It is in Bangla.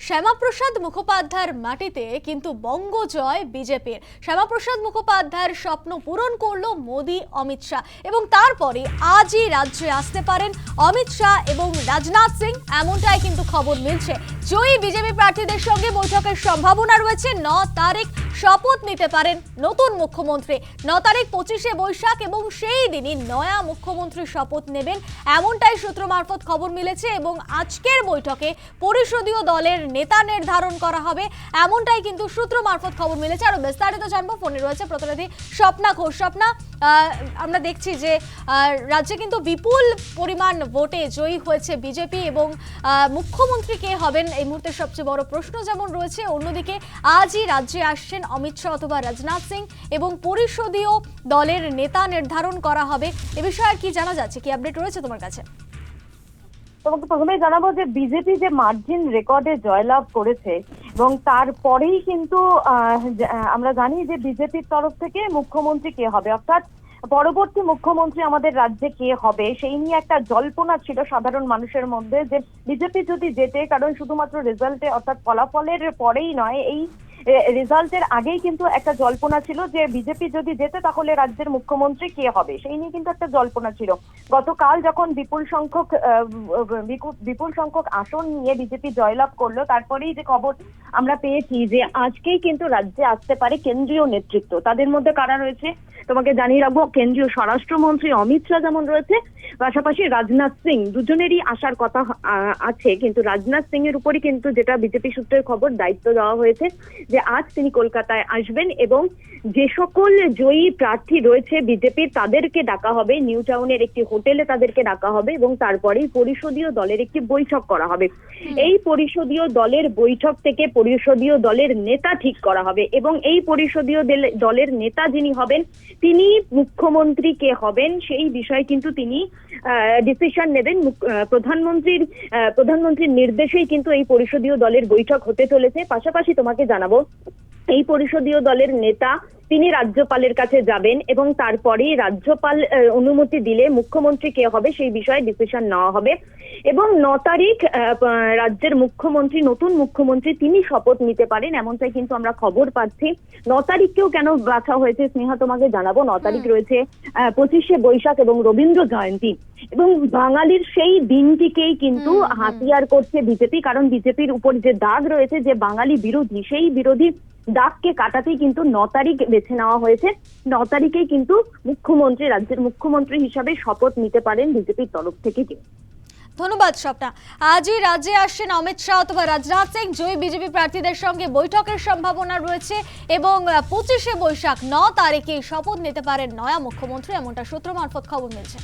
শ্যামাপ্রসাদ মুখোপাধ্যায়ের মাটিতে কিন্তু বঙ্গজয় বিজেপির। শ্যামাপ্রসাদ মুখোপাধ্যায়ের স্বপ্ন পূরণ করলো মোদি অমিত শাহ এবং তারপরে আজই রাজ্যে আসতে পারেন অমিত শাহ এবং রাজনাথ সিং, এমনটাই কিন্তু খবর মিলছে। জয়ী বিজেপি প্রার্থীদের সঙ্গে বৈঠকের সম্ভাবনা রয়েছে। 9 তারিখ শপথ নিতে পারেন নতুন মুখ্যমন্ত্রী। 9 তারিখ 25শে বৈশাখ এবং সেই দিনই নয়া মুখ্যমন্ত্রী শপথ নেবেন, এমনটাই সূত্র মারফত খবর মিলেছে। এবং আজকের বৈঠকে পরিষদীয় দলের নেতা নির্ধারণ করা হবে, এমনটাই কিন্তু সূত্র মারফত খবর মিলেছে। আরো বিস্তারিত জানবো, ফোনে রয়েছে প্রতিনিধি স্বপ্না ঘোষ। স্বপ্না, আমরা দেখছি যে রাজ্যে কিন্তু বিপুল পরিমাণ ভোটে জয়ী হয়েছে বিজেপি এবং মুখ্যমন্ত্রী কে হবেন এই মুহূর্তে সবচেয়ে বড় প্রশ্ন যেমন রয়েছে। অন্যদিকে আজই রাজ্যে আসছেন অমিত শাহ অথবা রাজনাথ সিং এবং পরিষদীয় দলের নেতা নির্ধারণ করা হবে। এ বিষয়ে কি জানা যাচ্ছে, কি আপডেট রয়েছে তোমার কাছে? তোমাকে প্রথমেই জানাবো যে বিজেপি যে মার্জিন রেকর্ডে জয়লাভ করেছে এবং তারপরেই কিন্তু আমরা জানি যে বিজেপির তরফ থেকে মুখ্যমন্ত্রী কে হবে, অর্থাৎ পরবর্তী মুখ্যমন্ত্রী আমাদের রাজ্যে কে হবে সেই নিয়ে একটা জল্পনা ছিল সাধারণ মানুষের মধ্যে যে বিজেপি যদি জেতে, কারণ শুধুমাত্র রেজাল্টে অর্থাৎ ফলাফলের পরেই নয়, এই রেজাল্টের আগেই কিন্তু একটা জল্পনা ছিল যে বিজেপি যদি জেতে তাহলে রাজ্যের মুখ্যমন্ত্রী কে হবে সেই নিয়ে কিন্তু একটা জল্পনা ছিল। গতকাল যখন বিপুল সংখ্যক আসন নিয়ে বিজেপি জয়লাভ করলো, তারপরেই যে খবর আমরা পেয়েছি যে আজকেই কিন্তু রাজ্যে আসতে পারে কেন্দ্রীয় নেতৃত্ব। তাদের মধ্যে কারা রয়েছে তোমাকে জানিয়ে রাখবো, কেন্দ্রীয় স্বরাষ্ট্রমন্ত্রী অমিত শাহ যেমন রয়েছে, পাশাপাশি রাজনাথ সিং, দুজনেরই আসার কথা আছে। কিন্তু রাজনাথ সিং এর উপরই কিন্তু যেটা বিজেপি সূত্রের খবর দায়িত্ব দেওয়া হয়েছে যে আজ তিনি কলকাতায় আসবেন এবং যে সকল জয়ী প্রার্থী রয়েছে বিজেপির তাদেরকে ডাকা হবে, নিউ টাউনের একটি হোটেলে তাদেরকে ডাকা হবে এবং তারপরেই পরিষদীয় দলের একটি বৈঠক করা হবে। এই পরিষদীয় দলের বৈঠক থেকে পরিষদীয় দলের নেতা ঠিক করা হবে এবং এই পরিষদীয় দলের নেতা যিনি হবেন তিনি মুখ্যমন্ত্রী কে হবেন সেই বিষয়ে কিন্তু তিনি ডিসিশন নেবেন। প্রধানমন্ত্রীর নির্দেশেই কিন্তু এই পরিষদীয় দলের বৈঠক হতে চলেছে। পাশাপাশি তোমাকে জানাবো, এই পরিষদীয় দলের নেতা তিনি রাজ্যপালের কাছে যাবেন এবং তারপরেই রাজ্যপাল অনুমতি দিলে মুখ্যমন্ত্রী কে হবে সেই বিষয়ে ডিসিশন নেওয়া হবে। এবং 9 তারিখ রাজ্যের মুখ্যমন্ত্রী, নতুন মুখ্যমন্ত্রী তিনি শপথ নিতে পারেন, এমনটাই কিন্তু আমরা খবর পাচ্ছি। 9 তারিখকেও কেন বাছা হয়েছে স্নেহা তোমাকে জানাবো। 9 তারিখ রয়েছে 25শে বৈশাখ এবং রবীন্দ্র জয়ন্তী এবং বাঙালির সেই দিনটিকেই কিন্তু হাতিয়ার করছে বিজেপি, কারণ বিজেপির উপর যে দাগ রয়েছে যে বাঙালি বিরোধী, সেই বিরোধী দাগকে কাটাতেই কিন্তু 9 তারিখ বেছে নেওয়া হয়েছে। 9 তারিখেই কিন্তু মুখ্যমন্ত্রী, রাজ্যের মুখ্যমন্ত্রী হিসাবে শপথ নিতে পারেন বিজেপির তরফ থেকে। ধন্যবাদ স্বপ্না। আজই রাজ্যে আসছেন অমিত শাহ অথবা রাজনাথ সিং। জয়ী বিজেপি প্রার্থীদের সঙ্গে বৈঠকের সম্ভাবনা রয়েছে এবং 25শে বৈশাখ 9 তারিখে শপথ নিতে পারেন নয়া মুখ্যমন্ত্রী, এমনটা সূত্র মারফত খবর মিলছে।